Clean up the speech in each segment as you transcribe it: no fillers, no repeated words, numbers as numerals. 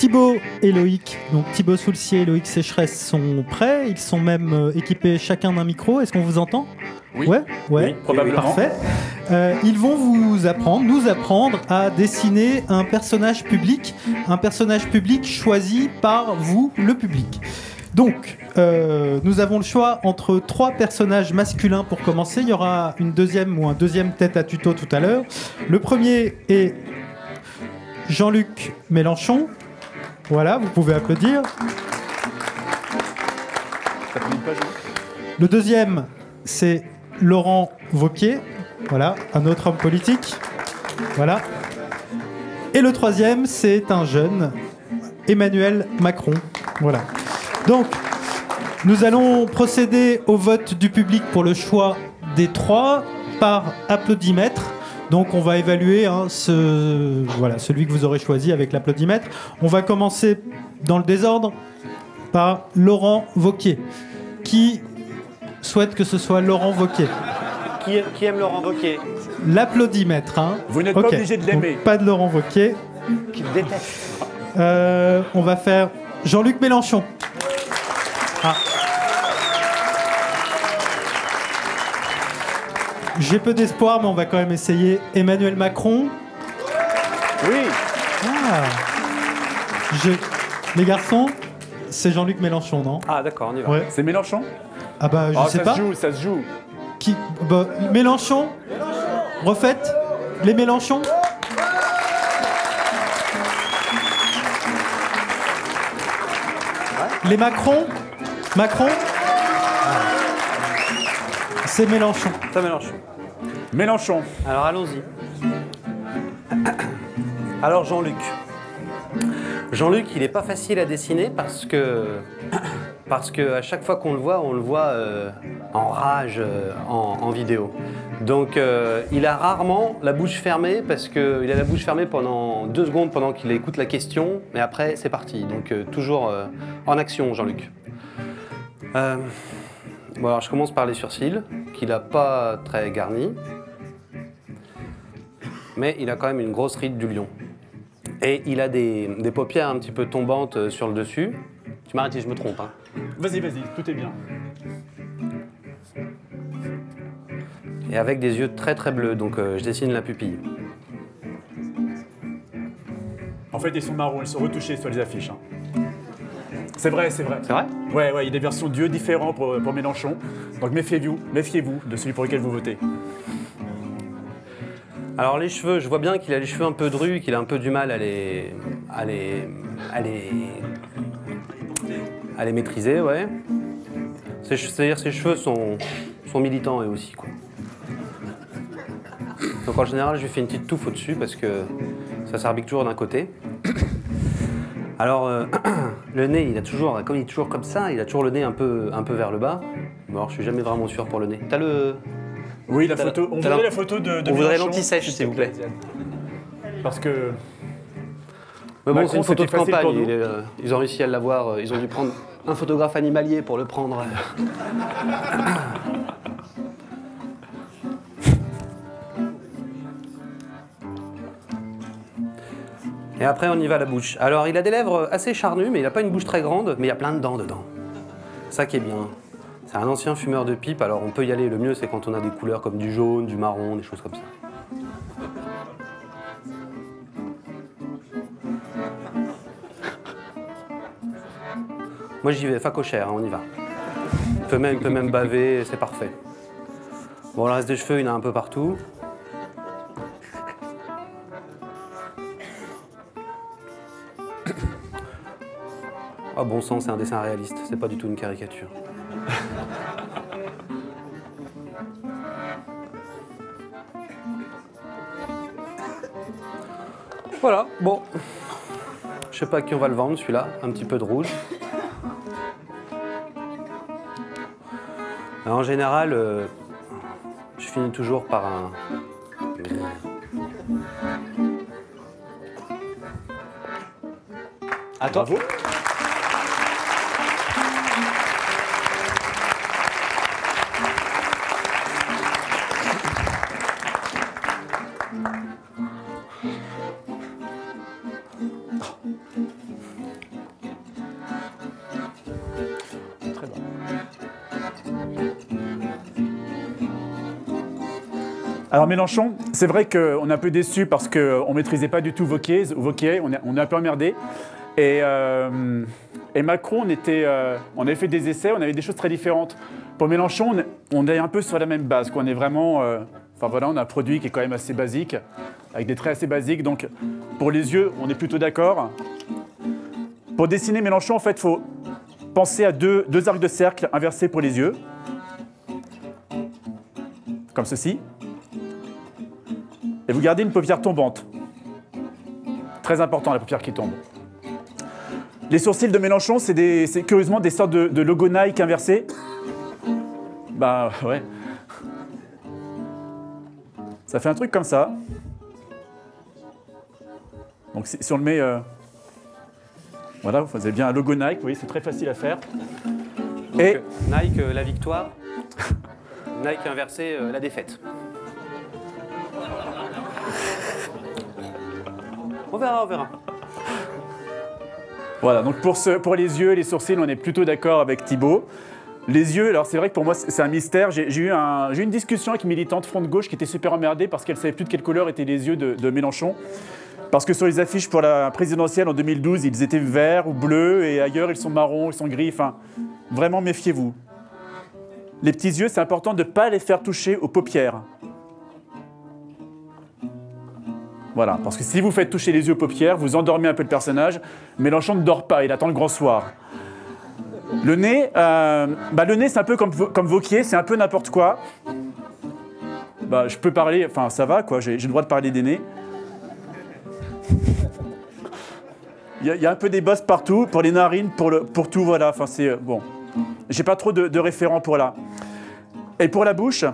Thibaut et Loïc, donc Thibaut Soulcier et Loïc Sécheresse sont prêts. Ils sont même équipés chacun d'un micro. Est-ce qu'on vous entend? Oui. Ouais, Oui, probablement. Parfait. Ils vont nous apprendre à dessiner un personnage public choisi par vous, le public. Donc, nous avons le choix entre 3 personnages masculins pour commencer. Il y aura une deuxième ou un deuxième tête à tuto tout à l'heure. Le premier est Jean-Luc Mélenchon. Voilà, vous pouvez applaudir. Le deuxième, c'est Laurent Wauquiez. Voilà, un autre homme politique. Voilà. Et le troisième, c'est un jeune, Emmanuel Macron. Voilà. Donc, nous allons procéder au vote du public pour le choix des 3 par applaudimètre. Donc, on va évaluer celui que vous aurez choisi avec l'applaudimètre. On va commencer dans le désordre par Laurent Wauquiez. Qui souhaite que ce soit Laurent Wauquiez? Qui aime Laurent Wauquiez? L'applaudimètre. Hein. Vous n'êtes pas obligé de l'aimer. Pas de Laurent Wauquiez. Qui le déteste. On va faire Jean-Luc Mélenchon. Ah. J'ai peu d'espoir, mais on va quand même essayer. Emmanuel Macron. Oui. Ah. Les garçons, c'est Jean-Luc Mélenchon, non? Ah d'accord, on y va. Ouais. C'est Mélenchon? Ah bah je sais pas. Ça se joue. Qui Mélenchon. Refaites les Mélenchons. Les Macron. C'est Mélenchon. C'est Mélenchon. Mélenchon. Alors allons-y. Alors Jean-Luc. Jean-Luc, il n'est pas facile à dessiner parce que à chaque fois qu'on le voit, on le voit en rage en vidéo. Donc il a rarement la bouche fermée parce qu'il a la bouche fermée pendant 2 secondes pendant qu'il écoute la question, mais après c'est parti. Donc toujours en action, Jean-Luc. Bon, alors je commence par les sourcils, qu'il n'a pas très garnis, mais il a quand même une grosse ride du lion. Et il a des paupières un petit peu tombantes sur le dessus. Tu m'arrêtes si je me trompe. Hein. Vas-y, tout est bien. Et avec des yeux très très bleus, donc je dessine la pupille. En fait, ils sont marrons, ils sont retouchés sur les affiches. Hein. C'est vrai. C'est vrai? Ouais, il y a des versions d'yeux différents pour Mélenchon. Donc méfiez-vous de celui pour lequel vous votez. Alors les cheveux, je vois bien qu'il a les cheveux un peu drus, qu'il a un peu du mal à les maîtriser, ouais. C'est-à-dire ses cheveux sont militants eux aussi, quoi. Donc en général, je lui fais une petite touffe au-dessus parce que ça s'arbique toujours d'un côté. Alors le nez, comme il est toujours comme ça, il a toujours le nez un peu vers le bas. Bon, alors je suis jamais vraiment sûr pour le nez. T'as le... Oui, la photo. On voudrait la photo de On voudrait l'anti-sèche, s'il vous plaît. Parce que... Mais bon, Macron, c'est une photo de c'était facile pour campagne. nous. Ils ont réussi à l'avoir. Ils ont dû prendre un photographe animalier pour le prendre. Et après, on y va à la bouche. Alors, il a des lèvres assez charnues, mais il n'a pas une bouche très grande, mais il y a plein de dents dedans. Ça qui est bien. C'est un ancien fumeur de pipe, alors on peut y aller. Le mieux, c'est quand on a des couleurs comme du jaune, du marron, des choses comme ça. Moi, j'y vais, facochère, hein, on y va. Il peut même baver, c'est parfait. Bon, le reste des cheveux, il y en a un peu partout. Ah, bon sang, c'est un dessin réaliste, c'est pas du tout une caricature. Voilà, bon. Je sais pas à qui on va le vendre, celui-là. Un petit peu de rouge. Alors, en général, je finis toujours par un... À toi. Bravo. Alors Mélenchon, c'est vrai qu'on est un peu déçu parce qu'on ne maîtrisait pas du tout Wauquiez, on est un peu emmerdé. Et Macron, on avait fait des essais, on avait des choses très différentes. Pour Mélenchon, on est un peu sur la même base, quoi. On est vraiment... Enfin voilà, on a un produit qui est quand même assez basique, avec des traits assez basiques. Donc pour les yeux, on est plutôt d'accord. Pour dessiner Mélenchon, en fait, il faut penser à deux arcs de cercle inversés pour les yeux. Comme ceci. Et vous gardez une paupière tombante. Très important, la paupière qui tombe. Les sourcils de Mélenchon, c'est curieusement des sortes de logo Nike inversés. Bah ouais. Ça fait un truc comme ça. Donc si on le met... Voilà, vous avez bien un logo Nike, vous voyez, c'est très facile à faire. Donc, et Nike, la victoire. Nike inversé, la défaite. On verra, on verra. Voilà, donc pour les yeux et les sourcils, on est plutôt d'accord avec Thibaut. Les yeux, alors c'est vrai que pour moi, c'est un mystère. J'ai eu une discussion avec une militante front de gauche qui était super emmerdée parce qu'elle ne savait plus de quelle couleur étaient les yeux de Mélenchon. Parce que sur les affiches pour la présidentielle en 2012, ils étaient verts ou bleus, et ailleurs, ils sont marrons, ils sont gris. Enfin, vraiment, méfiez-vous. Les petits yeux, c'est important de ne pas les faire toucher aux paupières. Voilà, parce que si vous faites toucher les yeux aux paupières, vous endormez un peu le personnage. Mélenchon ne dort pas, il attend le grand soir. Le nez, c'est un peu comme Wauquiez, c'est un peu n'importe quoi. Bah, je peux parler, enfin ça va quoi, j'ai le droit de parler des nez. Il y a un peu des bosses partout, pour les narines, pour tout, voilà. Enfin c'est bon. J'ai pas trop de référents pour là. Et pour la bouche,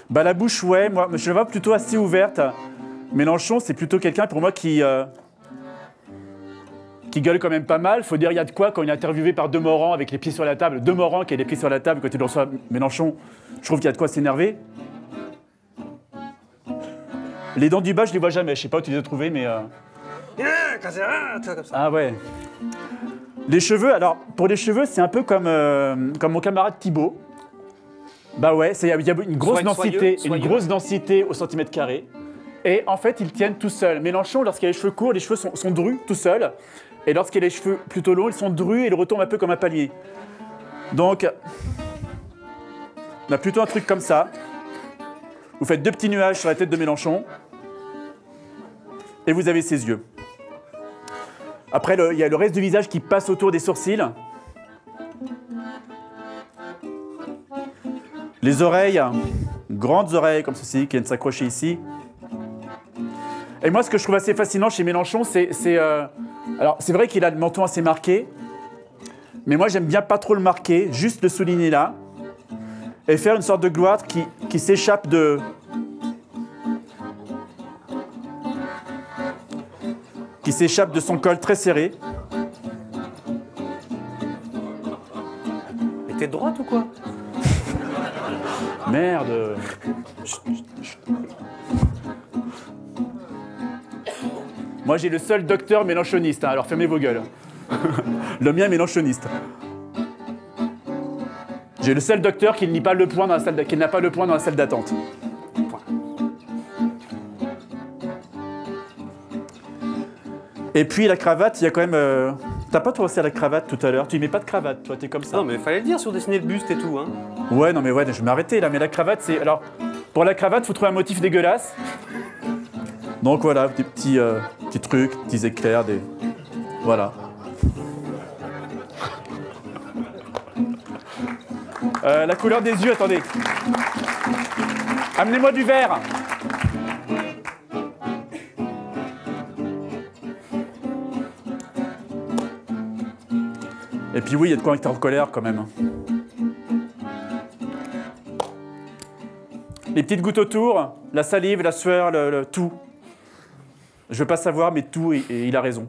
bah la bouche, ouais, moi je la vois plutôt assez ouverte. Mélenchon, c'est plutôt quelqu'un pour moi qui gueule quand même pas mal. Faut dire, il y a de quoi quand il est interviewé par Demorand avec les pieds sur la table. Demorand qui a les pieds sur la table quand il reçoit Mélenchon, je trouve qu'il y a de quoi s'énerver. Les dents du bas, je les vois jamais. Je sais pas où tu les as trouvées, mais... Ah ouais. Les cheveux, alors, pour les cheveux, c'est un peu comme mon camarade Thibaut. Bah ouais, il y a une grosse densité au centimètre carré. Et en fait, ils tiennent tout seuls. Mélenchon, lorsqu'il a les cheveux courts, les cheveux sont drus tout seuls. Et lorsqu'il a les cheveux plutôt longs, ils sont drus et ils retombent un peu comme un palmier. Donc, on a plutôt un truc comme ça. Vous faites 2 petits nuages sur la tête de Mélenchon. Et vous avez ses yeux. Après, il y a le reste du visage qui passe autour des sourcils. Les oreilles, grandes oreilles comme ceci, qui viennent s'accrocher ici. Et moi, ce que je trouve assez fascinant chez Mélenchon, alors, c'est vrai qu'il a le menton assez marqué, mais moi, j'aime bien pas trop le marquer, juste le souligner là, et faire une sorte de gloire qui s'échappe de... qui s'échappe de son col très serré. Mais t'es de droite ou quoi? Merde. Moi, j'ai le seul docteur mélenchoniste, hein, alors fermez vos gueules. Le mien est mélenchoniste. J'ai le seul docteur qui n'a pas le point dans la salle d'attente. Et puis la cravate, il y a quand même... T'as pas pensé à la cravate tout à l'heure? Tu y mets pas de cravate, toi, t'es comme ça. Non, mais fallait le dire sur dessiner le buste et tout, hein. Ouais, non, mais ouais, je vais m'arrêter là. Mais la cravate, c'est... Alors, pour la cravate, faut trouver un motif dégueulasse. Donc voilà, des petits trucs, petits éclairs, des... Voilà. La couleur des yeux, attendez. Amenez-moi du vert. Et puis oui, il y a de quoi être en colère quand même. Les petites gouttes autour, la salive, la sueur, le tout. Je veux pas savoir, mais tout, et il a raison.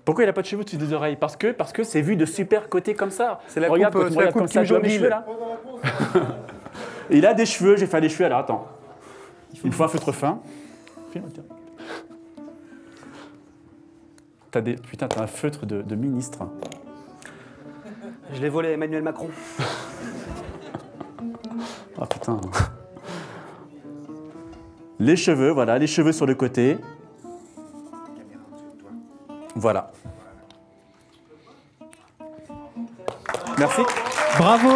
Pourquoi il n'a pas de cheveux au-dessus des oreilles? Parce que c'est vu de super côté comme ça. C'est la regarde, coupe, quand on regarde comme ça, tu vois mes cheveux là. Il a des cheveux, j'ai fait des cheveux, alors attends. Il me faut un feutre fin. Filme, tiens. Putain, t'as un feutre de ministre. Je l'ai volé à Emmanuel Macron. Ah putain. Les cheveux, voilà, les cheveux sur le côté. Voilà. Merci. Bravo.